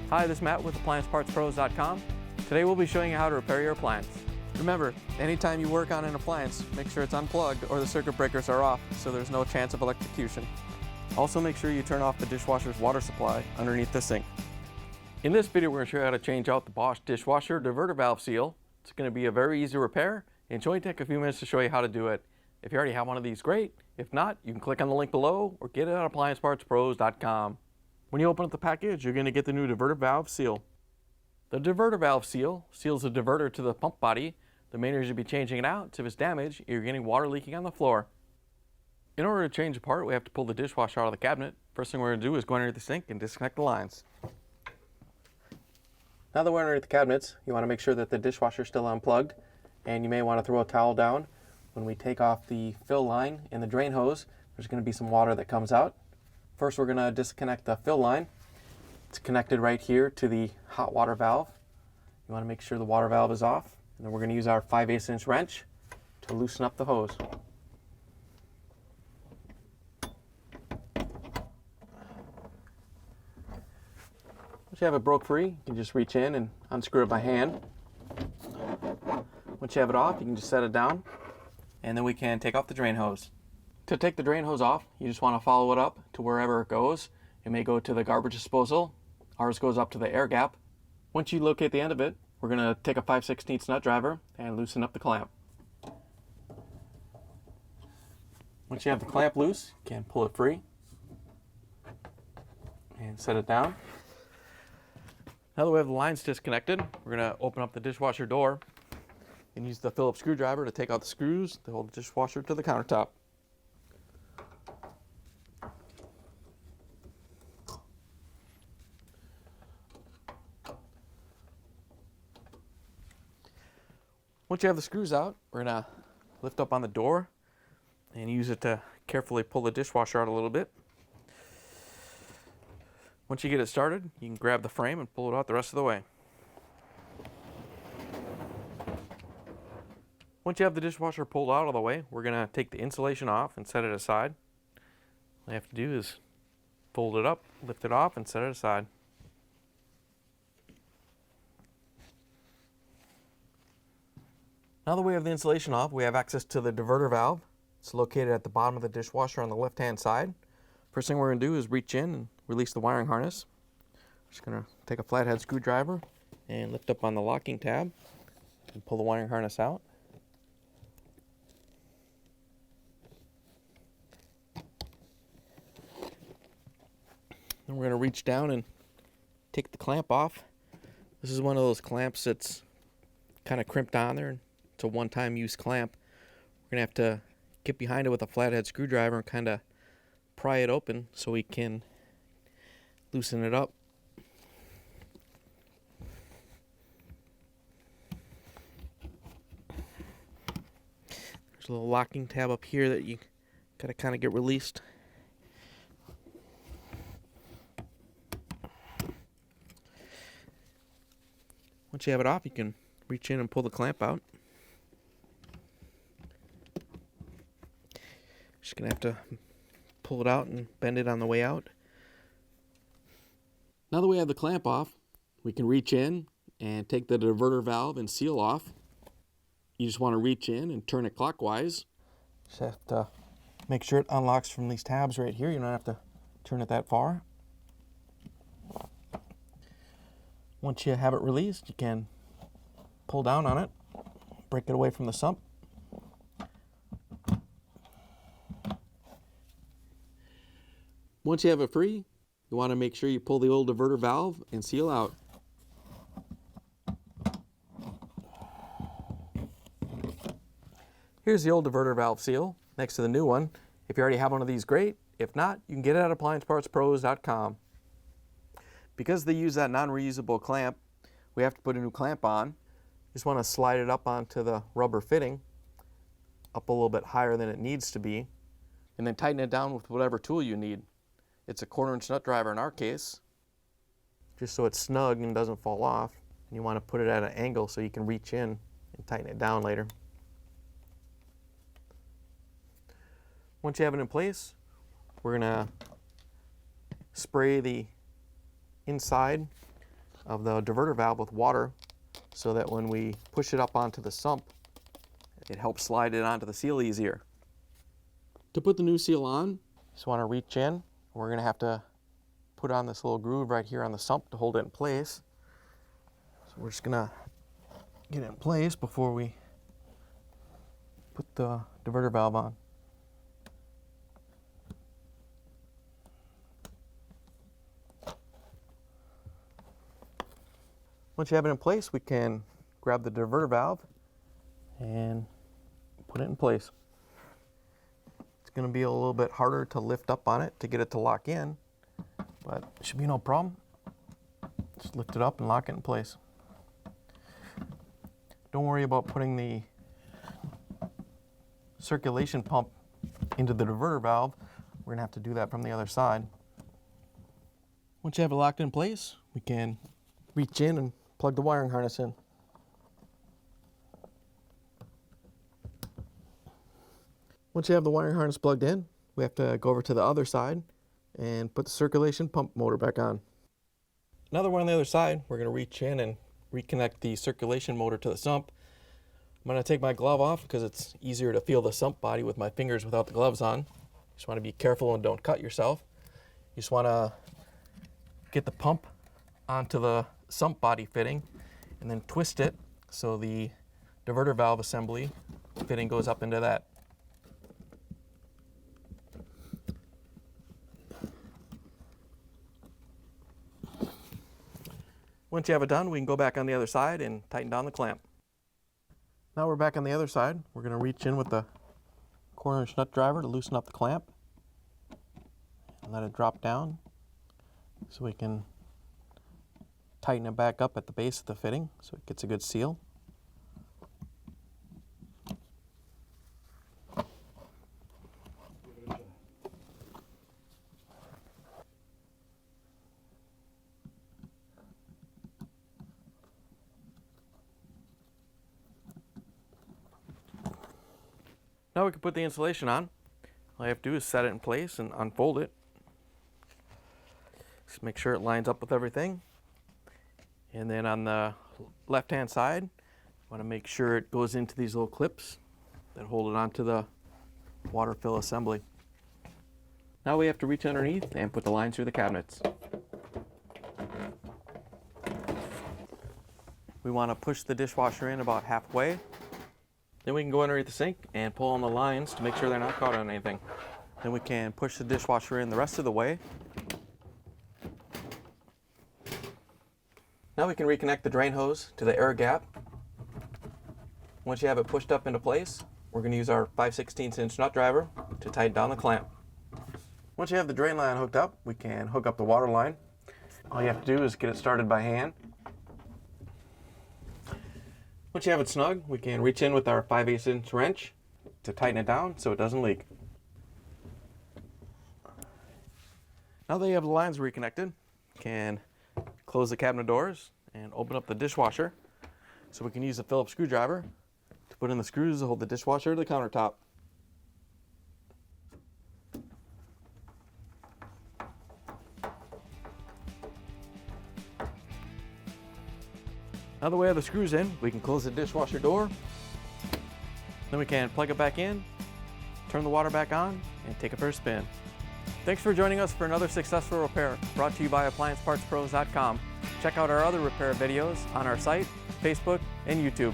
Hi, this is Matt with AppliancePartsPros.com. Today we'll be showing you how to repair your appliance. Remember, anytime you work on an appliance, make sure it's unplugged or the circuit breakers are off so there's no chance of electrocution. Also make sure you turn off the dishwasher's water supply underneath the sink. In this video we're going to show you how to change out the Bosch Dishwasher Diverter Valve Seal. It's going to be a very easy repair and it's only take a few minutes to show you how to do it. If you already have one of these, great. If not, you can click on the link below or get it at AppliancePartsPros.com. When you open up the package, you're going to get the new Diverter Valve Seal. The Diverter Valve Seal seals the diverter to the pump body. The main reason you'll be changing it out is if it's damaged, you're getting water leaking on the floor. In order to change the part, we have to pull the dishwasher out of the cabinet. First thing we're going to do is go underneath the sink and disconnect the lines. Now that we're underneath the cabinets, you want to make sure that the dishwasher is still unplugged, and you may want to throw a towel down. When we take off the fill line and the drain hose, there's going to be some water that comes out. First, we're going to disconnect the fill line. It's connected right here to the hot water valve. You want to make sure the water valve is off. And then we're going to use our 5/8" wrench to loosen up the hose. Once you have it broke free, you can just reach in and unscrew it by hand. Once you have it off, you can just set it down, and then we can take off the drain hose. To take the drain hose off, you just want to follow it up to wherever it goes. It may go to the garbage disposal. Ours goes up to the air gap. Once you locate the end of it, we're going to take a 5/16 nut driver and loosen up the clamp. Once you have the clamp loose, you can pull it free and set it down. Now that we have the lines disconnected, we're going to open up the dishwasher door and use the Phillip screwdriver to take out the screws to hold the dishwasher to the countertop. Once you have the screws out, we're going to lift up on the door and use it to carefully pull the dishwasher out a little bit. Once you get it started, you can grab the frame and pull it out the rest of the way. Once you have the dishwasher pulled out of the way, we're going to take the insulation off and set it aside. All you have to do is fold it up, lift it off, and set it aside. Now that we have the insulation off, we have access to the diverter valve. It's located at the bottom of the dishwasher on the left-hand side. First thing we're going to do is reach in and release the wiring harness. Just going to take a flathead screwdriver and lift up on the locking tab and pull the wiring harness out. Then we're going to reach down and take the clamp off. This is one of those clamps that's kind of crimped on there. It's a one-time use clamp. We're going to have to get behind it with a flathead screwdriver and kind of pry it open so we can loosen it up. There's a little locking tab up here that you got to kind of get released. Once you have it off, you can reach in and pull the clamp out. Just going to have to pull it out and bend it on the way out. Now that we have the clamp off, we can reach in and take the diverter valve and seal off. You just want to reach in and turn it clockwise. Just have to make sure it unlocks from these tabs right here. You don't have to turn it that far. Once you have it released, you can pull down on it, break it away from the sump. Once you have it free, you want to make sure you pull the old diverter valve and seal out. Here's the old diverter valve seal next to the new one. If you already have one of these, great. If not, you can get it at AppliancePartsPros.com. Because they use that non-reusable clamp, we have to put a new clamp on. Just want to slide it up onto the rubber fitting, up a little bit higher than it needs to be, and then tighten it down with whatever tool you need. It's a 1/4" nut driver in our case, just so it's snug and doesn't fall off. And you want to put it at an angle so you can reach in and tighten it down later. Once you have it in place, we're going to spray the inside of the diverter valve with water so that when we push it up onto the sump, it helps slide it onto the seal easier. To put the new seal on, just want to reach in. We're going to have to put on this little groove right here on the sump to hold it in place. So we're just going to get it in place before we put the diverter valve on. Once you have it in place, we can grab the diverter valve and put it in place. It's going to be a little bit harder to lift up on it to get it to lock in, but it should be no problem. Just lift it up and lock it in place. Don't worry about putting the circulation pump into the diverter valve. We're going to have to do that from the other side. Once you have it locked in place, we can reach in and plug the wiring harness in. Once you have the wiring harness plugged in, we have to go over to the other side and put the circulation pump motor back on. Now that we're on the other side, we're going to reach in and reconnect the circulation motor to the sump. I'm going to take my glove off because it's easier to feel the sump body with my fingers without the gloves on. Just want to be careful and don't cut yourself. You just want to get the pump onto the sump body fitting and then twist it so the diverter valve assembly fitting goes up into that. Once you have it done, we can go back on the other side and tighten down the clamp. Now we're back on the other side. We're going to reach in with the 1/4" nut driver to loosen up the clamp and let it drop down so we can tighten it back up at the base of the fitting so it gets a good seal. Now we can put the insulation on. All you have to do is set it in place and unfold it. Just make sure it lines up with everything. And then on the left-hand side, you want to make sure it goes into these little clips that hold it onto the water fill assembly. Now we have to reach underneath and put the lines through the cabinets. We want to push the dishwasher in about halfway. Then we can go underneath the sink and pull on the lines to make sure they're not caught on anything. Then we can push the dishwasher in the rest of the way. Now we can reconnect the drain hose to the air gap. Once you have it pushed up into place, we're going to use our 5/16" nut driver to tighten down the clamp. Once you have the drain line hooked up, we can hook up the water line. All you have to do is get it started by hand. Once you have it snug, we can reach in with our 5/8" wrench to tighten it down so it doesn't leak. Now that you have the lines reconnected, you can close the cabinet doors and open up the dishwasher so we can use a Phillip screwdriver to put in the screws to hold the dishwasher to the countertop. Now that we have the screws in, we can close the dishwasher door. Then we can plug it back in, turn the water back on, and take it for a spin. Thanks for joining us for another successful repair brought to you by AppliancePartsPros.com. Check out our other repair videos on our site, Facebook, and YouTube.